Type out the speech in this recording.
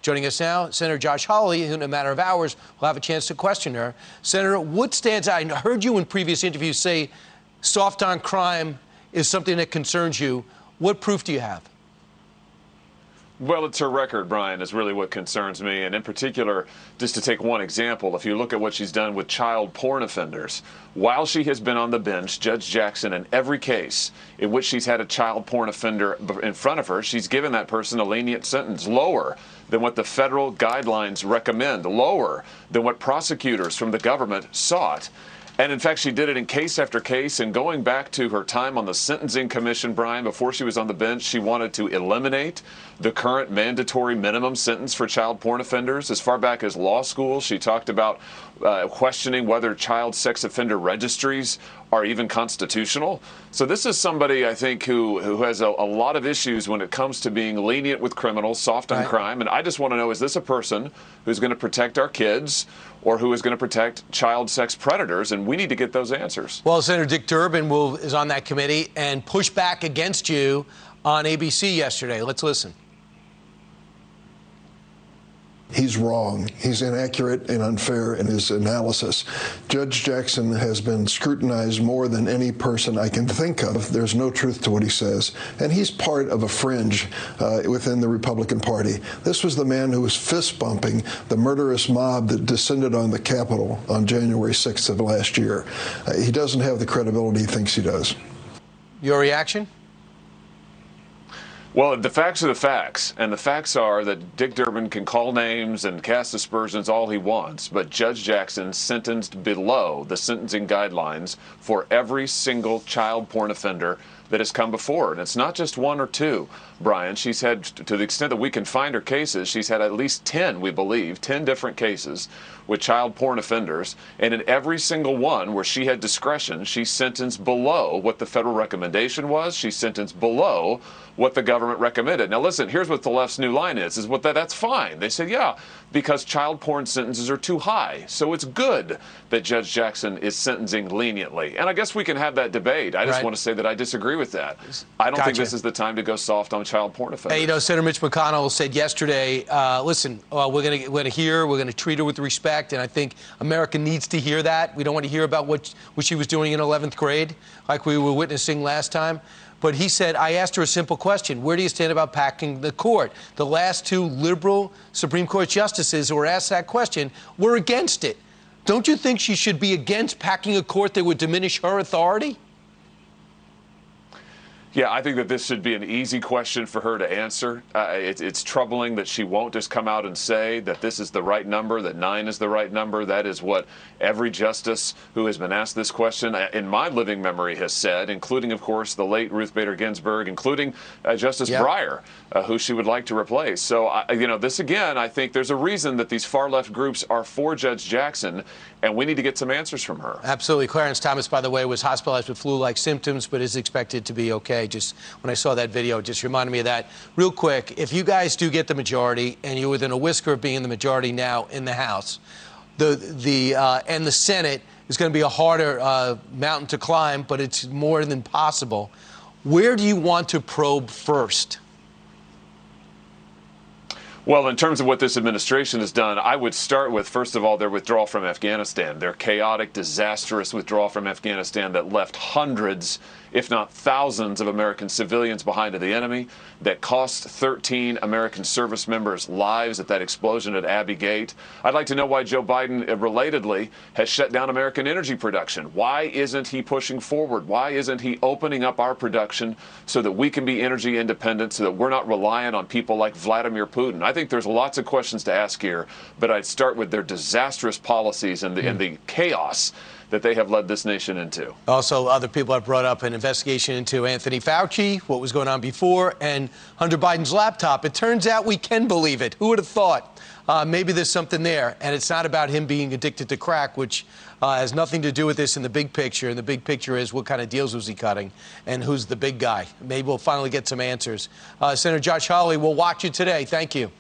Joining us now, Senator Josh Hawley, who in a matter of hours will have a chance to question her. Senator, what stands out? I heard you in previous interviews say soft on crime is something that concerns you. What proof do you have? Well, it's her record, Brian, is really what concerns me. And in particular, just to take one example, if you look at what she's done with child porn offenders, while she has been on the bench, Judge Jackson, in every case in which she's had a child porn offender in front of her, she's given that person a lenient sentence, lower than what the federal guidelines recommend, lower than what prosecutors from the government sought. And in fact, she did it in case after case. And going back to her time on the Sentencing Commission, Brian, before she was on the bench, she wanted to eliminate the current mandatory minimum sentence for child porn offenders. As far back as law school, she talked about questioning whether child sex offender registries are even constitutional. So this is somebody, I think, who has a lot of issues when it comes to being lenient with criminals, soft on crime. And I just want to know, is this a person who's going to protect our kids or who is going to protect child sex predators? And we need to get those answers. Well, Senator Dick Durbin is on that committee and pushed back against you on ABC yesterday. Let's listen. He's wrong. He's inaccurate and unfair in his analysis. Judge Jackson has been scrutinized more than any person I can think of. There's no truth to what he says. And he's part of a fringe within the Republican Party. This was the man who was fist-bumping the murderous mob that descended on the Capitol on January 6th of last year. He doesn't have the credibility he thinks he does. Your reaction? Well, the facts are the facts, and the facts are that Dick Durbin can call names and cast aspersions all he wants, but Judge Jackson sentenced below the sentencing guidelines for every single child porn offender that has come before. And it's not just one or two, Brian. She's had, to the extent that we can find her cases, she's had at least 10, we believe, 10 different cases with child porn offenders. And in every single one where she had discretion, she sentenced below what the federal recommendation was. She sentenced below what the government recommended. Now, listen, here's what the left's new line is what that's fine. They said, yeah, because child porn sentences are too high. So it's good that Judge Jackson is sentencing leniently. And I guess we can have that debate. I just want to say that I disagree with that. I don't think this is the time to go soft on child porn offenders. Hey, you know, Senator Mitch McConnell said yesterday, listen, we're going to treat her with respect, and I think America needs to hear that. We don't want to hear about what she was doing in 11th grade, like we were witnessing last time. But he said, I asked her a simple question. Where do you stand about packing the court? The last two liberal Supreme Court justices who were asked that question were against it. Don't you think she should be against packing a court that would diminish her authority? Yeah, I think that this should be an easy question for her to answer. It's troubling that she won't just come out and say that this is the right number, that 9 is the right number. That is what every justice who has been asked this question in my living memory has said, including, of course, the late Ruth Bader Ginsburg, including Justice Breyer, who she would like to replace. So, you know, this again, I think there's a reason that these far-left groups are for Judge Jackson, and we need to get some answers from her. Absolutely. Clarence Thomas, by the way, was hospitalized with flu-like symptoms, but is expected to be okay. Just when I saw that video, it just reminded me of that. Real quick, if you guys do get the majority, and you're within a whisker of being the majority now in the House, and the Senate is going to be a harder mountain to climb, but it's more than possible. Where do you want to probe first? Well, in terms of what this administration has done, I would start with, first of all, their withdrawal from Afghanistan, their chaotic, disastrous withdrawal from Afghanistan that left hundreds, if not thousands, of American civilians behind to the enemy, that cost 13 American service members lives at that explosion at Abbey Gate. I'd like to know why Joe Biden, relatedly, has shut down American energy production. Why isn't he pushing forward? Why isn't he opening up our production so that we can be energy independent, so that we're not reliant on people like Vladimir Putin? I think there's lots of questions to ask here, but I'd start with their disastrous policies and the chaos that they have led this nation into. Also, other people have brought up an investigation into Anthony Fauci, what was going on before, and Hunter Biden's laptop. It turns out we can believe it. Who would have thought? Maybe there's something there, and it's not about him being addicted to crack, which has nothing to do with this in the big picture. And the big picture is what kind of deals was he cutting and who's the big guy. Maybe we'll finally get some answers. Senator Josh Hawley, we'll watch you today. Thank you.